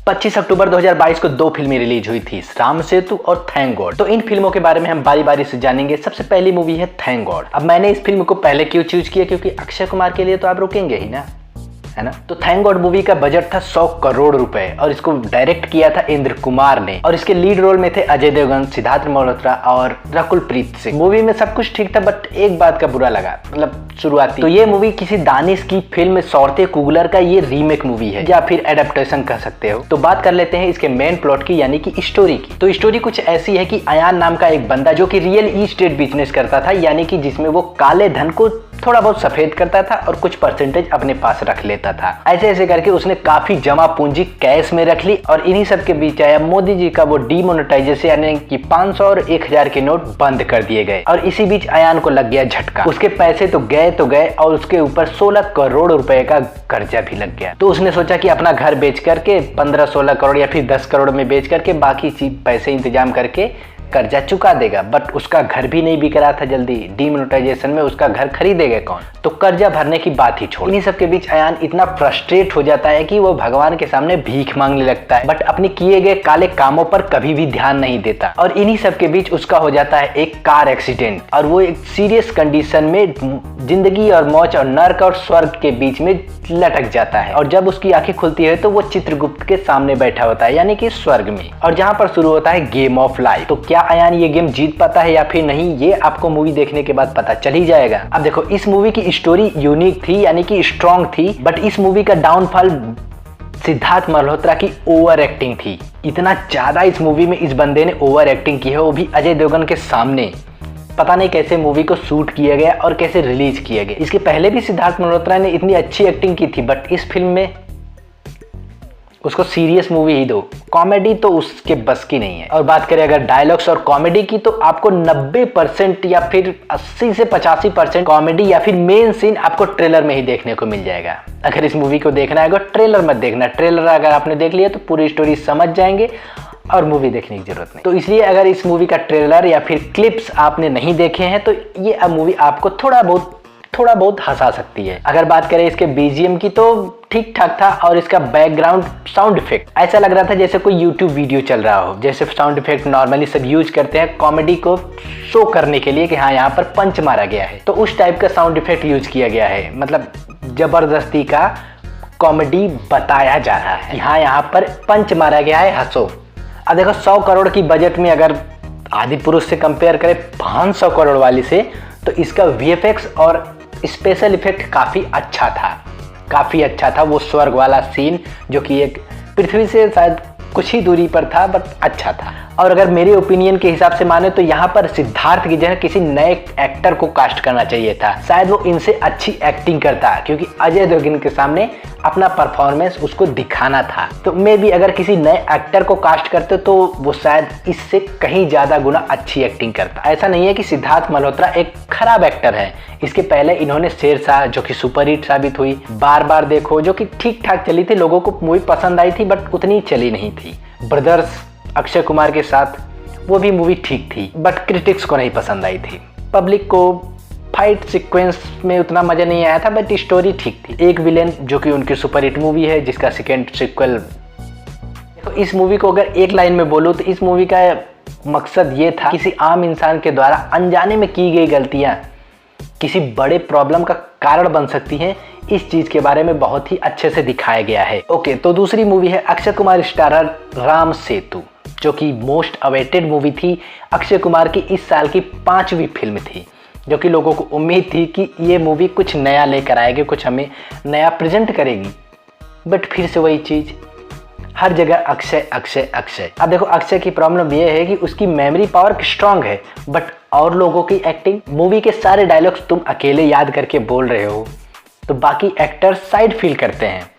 25 अक्टूबर 2022 को दो फिल्में रिलीज हुई थी, राम सेतु और थैंक गॉड। तो इन फिल्मों के बारे में हम बारी बारी से जानेंगे। सबसे पहली मूवी है थैंक गॉड। अब मैंने इस फिल्म को पहले क्यों चूज किया, क्योंकि अक्षय कुमार के लिए तो आप रुकेंगे ही ना, है ना। तो थैंक गॉड मूवी का बजट था 100 करोड़ रुपए और इसको डायरेक्ट किया था इंद्र कुमार ने और इसके लीड रोल में थे अजय देवगन, सिद्धार्थ मल्होत्रा और रकुल प्रीत सिंह। मूवी में सब कुछ ठीक था, बट एक बात का बुरा लगा, मतलब शुरुआती। तो ये मूवी किसी दानिश की फिल्म सौरते कुगलर का ये रीमेक मूवी है या फिर एडेप्टेशन कह सकते हो। तो बात कर लेते हैं इसके मेन प्लॉट की, यानी कि स्टोरी की। तो स्टोरी कुछ ऐसी है कि अयान नाम का एक बंदा जो कि रियल इस्टेट बिजनेस करता था, यानी कि जिसमें वो काले धन को थोड़ा बहुत सफेद करता था और कुछ परसेंटेज अपने पास रख लेता था। ऐसे ऐसे करके उसने काफी जमा पूंजी कैश में रख ली और इन्हीं सब के बीच आया मोदी जी का वो डीमोनेटाइजेशन, यानी कि 500 और 1000 के नोट बंद कर दिए गए। और इसी बीच अयान को लग गया झटका। उसके पैसे तो गए और उसके ऊपर 16 करोड़ रुपए का कर्जा भी लग गया। तो उसने सोचा कि अपना घर बेच करके 15-16 करोड़ या फिर 10 करोड़ में बेच करके बाकी चीज पैसे इंतजाम करके कर्जा चुका देगा। बट उसका घर भी नहीं बिक रहा था जल्दी, डीमोनेटाइजेशन में उसका घर खरीदेगा कौन। तो कर्जा भरने की बात ही छोड़। इन्हीं सब के बीच अयान इतना फ्रस्ट्रेट हो जाता है कि वो भगवान के सामने भीख मांगने लगता है, बट अपने किए गए काले कामों पर कभी भी ध्यान नहीं देता। और इन्हीं सब के बीच उसका हो जाता है एक कार एक्सीडेंट और वो एक सीरियस कंडीशन में जिंदगी और मौत और नर्क और स्वर्ग के बीच में लटक जाता है। और जब उसकी आंखें खुलती है तो वो चित्रगुप्त के सामने बैठा होता है, यानी कि स्वर्ग में, और जहां पर शुरू होता है गेम ऑफ लाइफ। तो क्या अयान ये गेम जीत पाता है या फिर नहीं, ये आपको मूवी देखने के बाद पता चल ही जाएगा। अब देखो, इस मूवी की स्टोरी यूनिक थी, यानी कि स्ट्रॉन्ग थी, बट इस मूवी का डाउनफॉल सिद्धार्थ मल्होत्रा की ओवर एक्टिंग थी। इतना ज्यादा इस मूवी में इस बंदे ने ओवर एक्टिंग की है, वो भी अजय देवगन के सामने। पता नहीं कैसे मूवी को शूट किया गया और कैसे रिलीज किया गया। इसके पहले भी सिद्धार्थ मल्होत्रा ने इतनी अच्छी एक्टिंग की थी, बट इस फिल्म में उसको सीरियस मूवी ही दो, कॉमेडी तो उसके बस की नहीं है। और बात करें अगर डायलॉग्स और कॉमेडी की, तो आपको 90% या फिर 80 से 85% कॉमेडी या फिर मेन सीन आपको ट्रेलर में ही देखने को मिल जाएगा। अगर इस मूवी को देखना है ट्रेलर मत देखना, ट्रेलर अगर आपने देख लिया तो पूरी स्टोरी समझ जाएंगे और मूवी देखने की जरूरत नहीं। तो इसलिए अगर इस मूवी का ट्रेलर या फिर क्लिप्स आपने नहीं देखे हैं तो ये मूवी आपको थोड़ा बहुत हंसा सकती है। अगर बात करें इसके बीजीएम की, तो ठीक ठाक था और इसका बैकग्राउंड साउंड इफेक्ट ऐसा लग रहा था जैसे कोई यूट्यूब वीडियो चल रहा हो। जैसे साउंड इफेक्ट नॉर्मली सब यूज करते हैं कॉमेडी को शो करने के लिए कि हाँ यहाँ पर पंच मारा गया है, तो उस टाइप का साउंड इफेक्ट यूज किया गया है। मतलब जबरदस्ती का कॉमेडी बताया जा रहा है, हाँ यहाँ पर पंच मारा गया है, हंसो। अब देखो 100 करोड़ की बजट में अगर आदि पुरुष से कंपेयर करें 500 करोड़ वाली से, तो इसका वीएफएक्स और स्पेशल इफेक्ट काफी अच्छा था। वो स्वर्ग वाला सीन जो कि एक पृथ्वी से शायद कुछ ही दूरी पर था, बट अच्छा था। और अगर मेरे ओपिनियन के हिसाब से माने तो यहाँ पर सिद्धार्थ की जगह किसी नए एक्टर को कास्ट करना चाहिए था, शायद वो इनसे अच्छी एक्टिंग करता, क्योंकि अजय देवगन के सामने अपना परफॉर्मेंस उसको दिखाना था। तो मे भी अगर किसी नए एक्टर को कास्ट करते तो वो शायद इससे कहीं ज्यादा गुना अच्छी एक्टिंग करता। ऐसा नहीं है कि सिद्धार्थ मल्होत्रा एक खराब एक्टर है। इसके पहले इन्होंने शेरशाह जो कि सुपरहिट साबित हुई, बार बार देखो जो कि ठीक ठाक चली थी, लोगों को मूवी पसंद आई थी, बट उतनी चली नहीं थी। ब्रदर्स अक्षय कुमार के साथ, वो भी मूवी ठीक थी, बट क्रिटिक्स को नहीं पसंद आई थी। पब्लिक को फाइट सीक्वेंस में उतना मजा नहीं आया था, बट स्टोरी ठीक थी। एक विलेन जो कि उनकी सुपरहिट मूवी है, जिसका सेकेंड सीक्वल। देखो, इस मूवी को अगर एक लाइन में बोलूं तो इस मूवी का मकसद ये था, किसी आम इंसान के द्वारा अनजाने में की गई गलतियां किसी बड़े प्रॉब्लम का कारण बन सकती हैं, इस चीज के बारे में बहुत ही अच्छे से दिखाया गया है। ओके, तो दूसरी मूवी है अक्षय कुमार स्टारर राम सेतु, जो कि मोस्ट अवेटेड मूवी थी। अक्षय कुमार की इस साल की 5वीं फिल्म थी, जो कि लोगों को उम्मीद थी कि ये मूवी कुछ नया लेकर आएगी, कुछ हमें नया प्रेजेंट करेगी, बट फिर से वही चीज, हर जगह अक्षय अक्षय अक्षय। अब देखो, अक्षय की प्रॉब्लम ये है कि उसकी मेमोरी पावर स्ट्रांग है, बट और लोगों की एक्टिंग, मूवी के सारे डायलॉग्स तुम अकेले याद करके बोल रहे हो, तो बाकी एक्टर्स साइड फील करते हैं,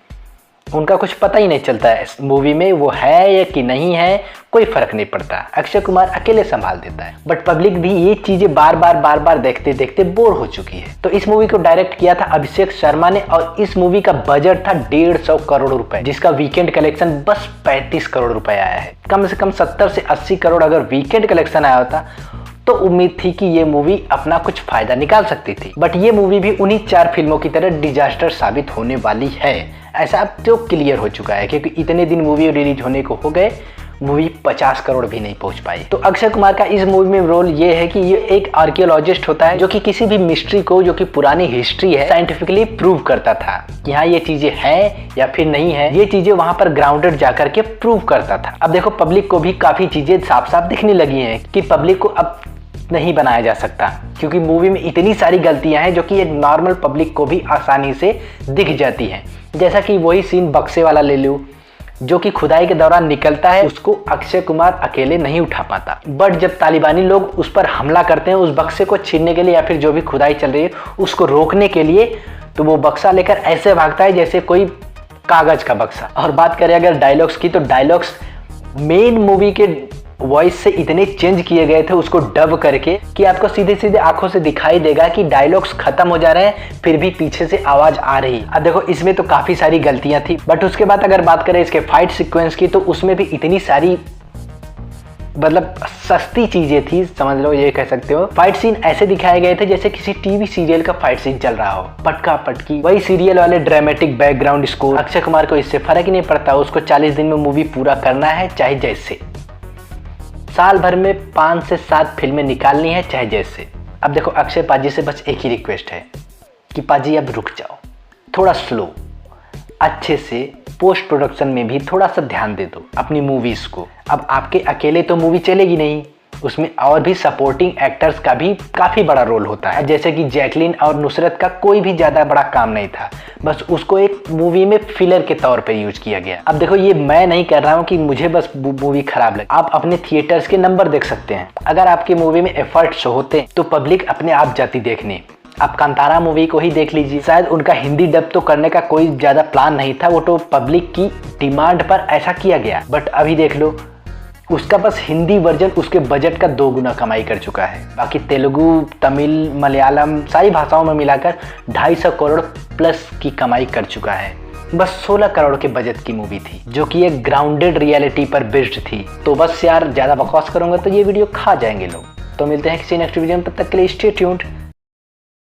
उनका कुछ पता ही नहीं चलता है मूवी में वो है या कि नहीं है, कोई फर्क नहीं पड़ता। अक्षय कुमार अकेले संभाल देता है, बट पब्लिक भी ये चीजें बार बार देखते देखते बोर हो चुकी है। तो इस मूवी को डायरेक्ट किया था अभिषेक शर्मा ने और इस मूवी का बजट था 150 करोड़ रुपए, जिसका वीकेंड कलेक्शन बस 35 करोड़ रुपए आया है। कम से कम 70 से 80 करोड़ अगर वीकेंड कलेक्शन आया होता तो उम्मीद थी कि ये मूवी अपना कुछ फायदा निकाल सकती थी, बट ये मूवी भी उन्हीं 4 फिल्मों की तरह डिजास्टर साबित होने वाली है। ऐसा अब तो क्लियर हो चुका है क्योंकि इतने दिन मूवी रिलीज होने को हो गए, मूवी 50 करोड़ भी नहीं पहुंच पाई। तो अक्षय कुमार का इस मूवी में रोल ये है कि ये एक आर्कियोलॉजिस्ट होता है जो कि किसी भी मिस्ट्री को, जो कि पुरानी हिस्ट्री है, साइंटिफिकली प्रूव करता था कि हाँ ये चीजें हैं या फिर नहीं है। ये चीजें वहां पर ग्राउंडेड जाकर के प्रूव करता था। अब देखो पब्लिक को भी काफी चीजें साफ साफ दिखने लगी हैं कि पब्लिक को अब नहीं बनाया जा सकता क्योंकि मूवी में इतनी सारी गलतियां हैं जो कि एक नॉर्मल पब्लिक को भी आसानी से दिख जाती हैं। जैसा कि वही सीन बक्से वाला ले लो, जो कि खुदाई के दौरान निकलता है, उसको अक्षय कुमार अकेले नहीं उठा पाता, बट जब तालिबानी लोग उस पर हमला करते हैं उस बक्से को छीनने के लिए या फिर जो भी खुदाई चल रही है उसको रोकने के लिए, तो वो बक्सा लेकर ऐसे भागता है जैसे कोई कागज का बक्सा। और बात करें अगर डायलॉग्स की, तो डायलॉग्स मेन मूवी के वॉइस से इतने चेंज किए गए थे उसको डब करके कि आपको सीधे सीधे आंखों से दिखाई देगा कि डायलॉग्स खत्म हो जा रहे हैं फिर भी पीछे से आवाज आ रही। अब देखो इसमें तो काफी सारी गलतियां थी, बट उसके बाद अगर बात करें इसके फाइट सीक्वेंस की, तो उसमें भी इतनी सारी मतलब सस्ती चीजें थी, समझ लो ये कह सकते हो। फाइट सीन ऐसे दिखाए गए थे जैसे किसी टीवी सीरियल का फाइट सीन चल रहा हो, पटका पटकी, वही सीरियल वाले dramatic background score. Akshay Kumar को इससे फर्क ही नहीं पड़ता, उसको 40 दिन में मूवी पूरा करना है चाहे जैसे, साल भर में 5 से 7 फिल्में निकालनी है चाहे जैसे। अब देखो अक्षय पाजी से बस एक ही रिक्वेस्ट है कि पाजी अब रुक जाओ, थोड़ा स्लो, अच्छे से पोस्ट प्रोडक्शन में भी थोड़ा सा ध्यान दे दो अपनी मूवीज को। अब आपके अकेले तो मूवी चलेगी नहीं, उसमें और भी सपोर्टिंग एक्टर्स का भी काफी बड़ा रोल होता है। जैसे कि जैकलीन और नुसरत का कोई भी ज्यादा बड़ा काम नहीं था, बस उसको एक मूवी में फिलर के तौर पे यूज किया गया। अब देखो ये मैं नहीं कर रहा हूँ कि मुझे बस मूवी खराब लगे, आप अपने थिएटर्स के नंबर देख सकते हैं। अगर आपकी मूवी में एफर्ट्स होते तो पब्लिक अपने आप जाती देखने। आप कांतारा मूवी को ही देख लीजिए, शायद उनका हिंदी डब तो करने का कोई ज्यादा प्लान नहीं था, वो तो पब्लिक की डिमांड पर ऐसा किया गया, बट अभी देख लो उसका बस हिंदी वर्जन उसके बजट का 2 गुना कमाई कर चुका है। बाकी तेलुगु, तमिल, मलयालम सारी भाषाओं में मिलाकर 250 करोड़ प्लस की कमाई कर चुका है। बस 16 करोड़ के बजट की मूवी थी जो कि एक ग्राउंडेड रियलिटी पर बेस्ड थी। तो बस यार ज्यादा बकवास करूंगा तो ये वीडियो खा जाएंगे लोग। तो मिलते हैं किसी नेक्स्ट वीडियो में, तब तक के लिए स्टे ट्यून्ड।